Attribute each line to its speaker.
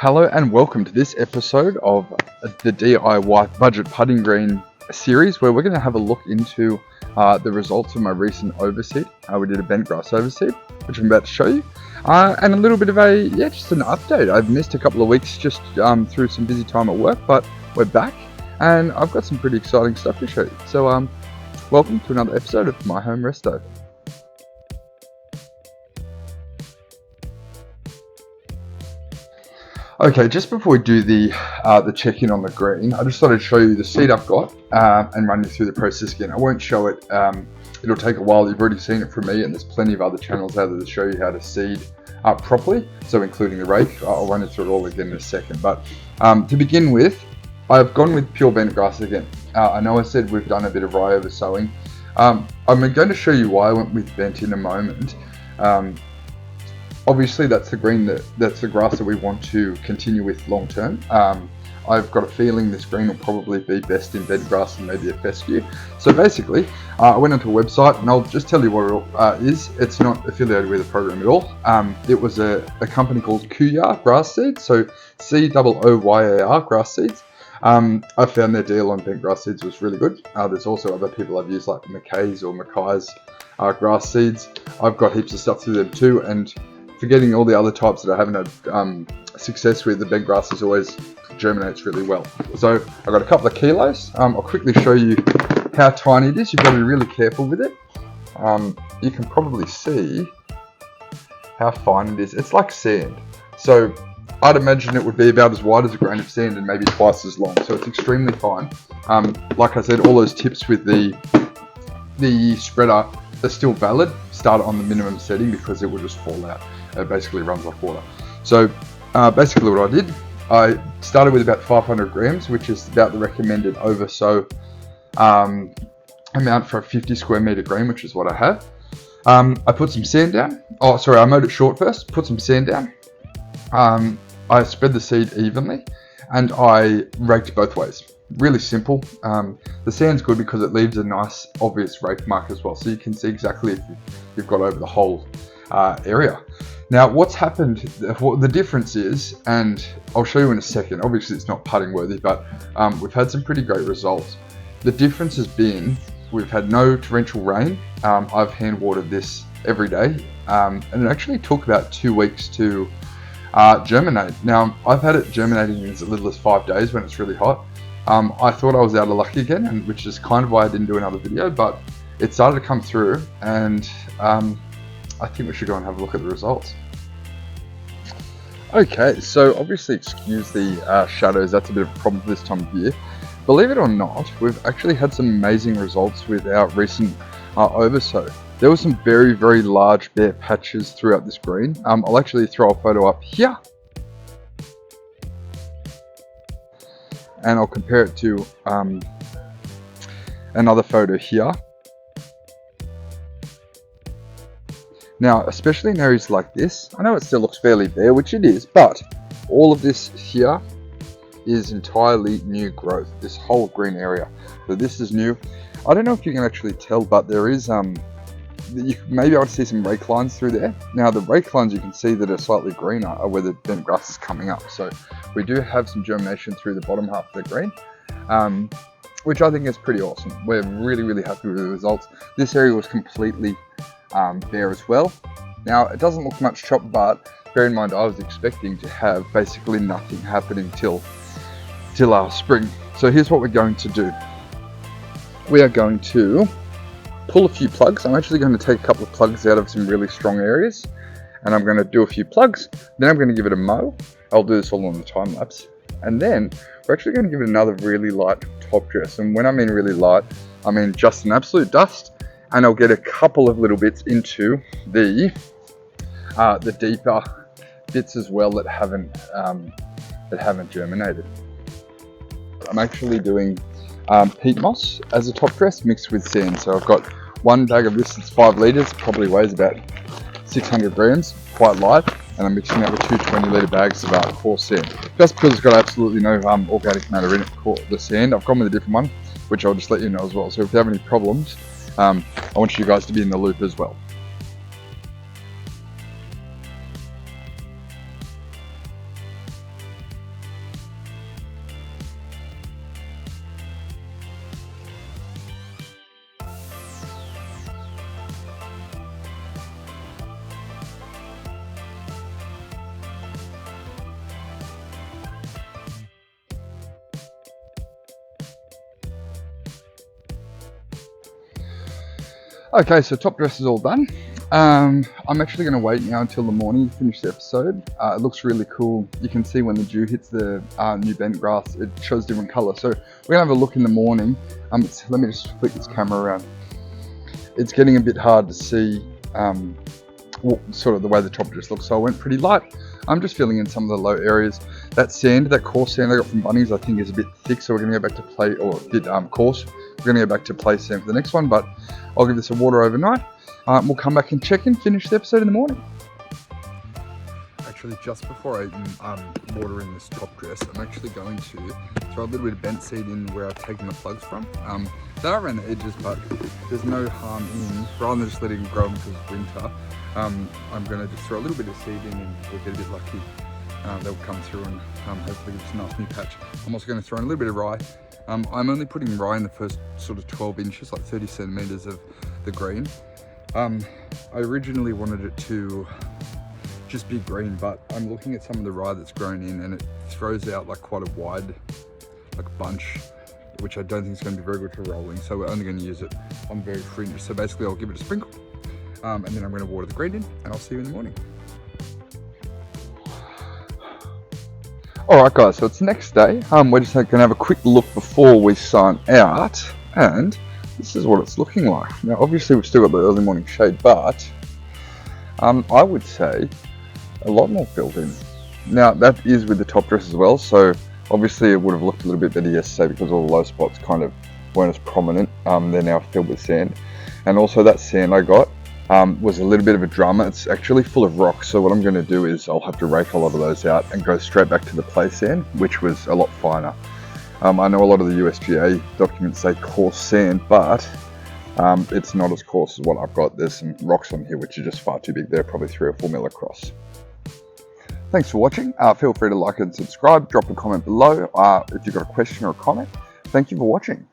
Speaker 1: Hello and welcome to this episode of the DIY Budget Putting Green series, where we're going to have a look into the results of my recent overseed. We did a bent grass overseed, which I'm about to show you, and a little bit of just an update. I've missed a couple of weeks just through some busy time at work, but we're back, and I've got some pretty exciting stuff to show you. So welcome to another episode of My Home Resto. Okay, just before we do the check-in on the green, I just thought I'd show you the seed I've got and run you through the process again. I won't show it, it'll take a while. You've already seen it from me, and there's plenty of other channels out there that show you how to seed properly, so including the rake. I'll run you through it all again in a second. But to begin with, I've gone with pure bent grass again. I know I said we've done a bit of rye over sowing. I'm going to show you why I went with bent in a moment. Obviously, that's the green that's the grass that we want to continue with long term. I've got a feeling this green will probably be best in bent grass and maybe a fescue. So basically, I went onto a website, and I'll just tell you what it is. It's not affiliated with the program at all. It was a company called Kooyar Grass Seeds, so Cooyar Grass Seeds. I found their deal on bent grass seeds was really good. There's also other people I've used, like McKay's or Mackay's grass seeds. I've got heaps of stuff through them too, and forgetting all the other types that I haven't had success with, the bent grass always germinates really well. So I've got a couple of kilos. I'll quickly show you how tiny it is. You've got to be really careful with it. You can probably see how fine it is. It's like sand. So I'd imagine it would be about as wide as a grain of sand and maybe twice as long. So it's extremely fine. Like I said, all those tips with the spreader are still valid. Start it on the minimum setting because it will just fall out. It basically runs like water. So basically what I did, I started with about 500 grams, which is about the recommended oversow amount for a 50 square meter green, which is what I have. I put some sand down. Oh, sorry, I mowed it short first, put some sand down. I spread the seed evenly, and I raked both ways. Really simple. The sand's good because it leaves a nice obvious rake mark as well, so you can see exactly if you've got over the whole area. Now what's happened, what the difference is, and I'll show you in a second, obviously it's not putting worthy, but we've had some pretty great results. The difference has been we've had no torrential rain. I've hand watered this every day, and it actually took about 2 weeks to germinate. Now I've had it germinating in as little as 5 days when it's really hot. I thought I was out of luck again, and which is kind of why I didn't do another video, but it started to come through, and I think we should go and have a look at the results. Okay, so obviously excuse the shadows, that's a bit of a problem this time of year. Believe it or not, we've actually had some amazing results with our recent oversow. There were some very, very large bare patches throughout this green. I'll actually throw a photo up here, and I'll compare it to another photo here. Now, especially in areas like this, I know it still looks fairly bare, which it is, but all of this here is entirely new growth, this whole green area. So this is new. I don't know if you can actually tell, but there is, you may be able to see some rake lines through there. Now, the rake lines you can see that are slightly greener are where the bent grass is coming up. So we do have some germination through the bottom half of the green, which I think is pretty awesome. We're really, really happy with the results. This area was completely bare as well. Now it doesn't look much chopped, but bear in mind I was expecting to have basically nothing happening till spring. So here's what we're going to do. We are going to pull a few plugs. I'm actually going to take a couple of plugs out of some really strong areas, and I'm going to do a few plugs. Then I'm going to give it a mow. I'll do this all on the time lapse, and then we're actually going to give it another really light top dress. And when I mean really light, I mean just an absolute dust. And I'll get a couple of little bits into the deeper bits as well that haven't germinated. I'm actually doing peat moss as a top dress mixed with sand. So I've got one bag of this that's 5 litres, it probably weighs about 600 grams, quite light, and I'm mixing that with 2 20-litre bags of coarse sand. Just because it's got absolutely no organic matter in it, the sand. I've gone with a different one, which I'll just let you know as well. So if you have any problems, I want you guys to be in the loop as well. Okay, so top dress is all done. I'm actually going to wait now until the morning to finish the episode. It looks really cool. You can see when the dew hits the new bent grass, it shows different colours. So we're going to have a look in the morning. Let me just flick this camera around. It's getting a bit hard to see sort of the way the top dress looks, so I went pretty light. I'm just filling in some of the low areas. That sand, that coarse sand I got from Bunnings, I think is a bit thick, so we're going to go back to play, or a bit coarse. We're going to go back to play sand for the next one, but I'll give this a water overnight. We'll come back and check in, finish the episode in the morning. Actually, just before I water in this top dress, I'm actually going to throw a little bit of bent seed in where I've taken the plugs from. They are around the edges, but there's no harm in, rather than just letting it grow because it's winter, I'm going to just throw a little bit of seed in and we'll get a bit lucky. They'll come through and hopefully give us a nice new patch. I'm also going to throw in a little bit of rye. I'm only putting rye in the first sort of 12 inches, like 30 centimeters of the green. I originally wanted it to just be green, but I'm looking at some of the rye that's grown in and it throws out like quite a wide bunch, which I don't think is going to be very good for rolling, so we're only going to use it on very fringe. So basically I'll give it a sprinkle and then I'm going to water the green in and I'll see you in the morning. Alright guys, so it's the next day. We're just going to have a quick look before we sign out, and this is what it's looking like. Now obviously we've still got the early morning shade, but I would say a lot more filled in. Now that is with the top dress as well, so obviously it would have looked a little bit better yesterday because all the low spots kind of weren't as prominent. They're now filled with sand, and also that sand I got was a little bit of a drama. It's actually full of rocks, so what I'm going to do is I'll have to rake a lot of those out and go straight back to the play sand, which was a lot finer. I know a lot of the USGA documents say coarse sand, but it's not as coarse as what I've got. There's some rocks on here which are just far too big. They're probably 3 or 4 mil across. Thanks for watching. Feel free to like and subscribe. Drop a comment below if you've got a question or a comment. Thank you for watching.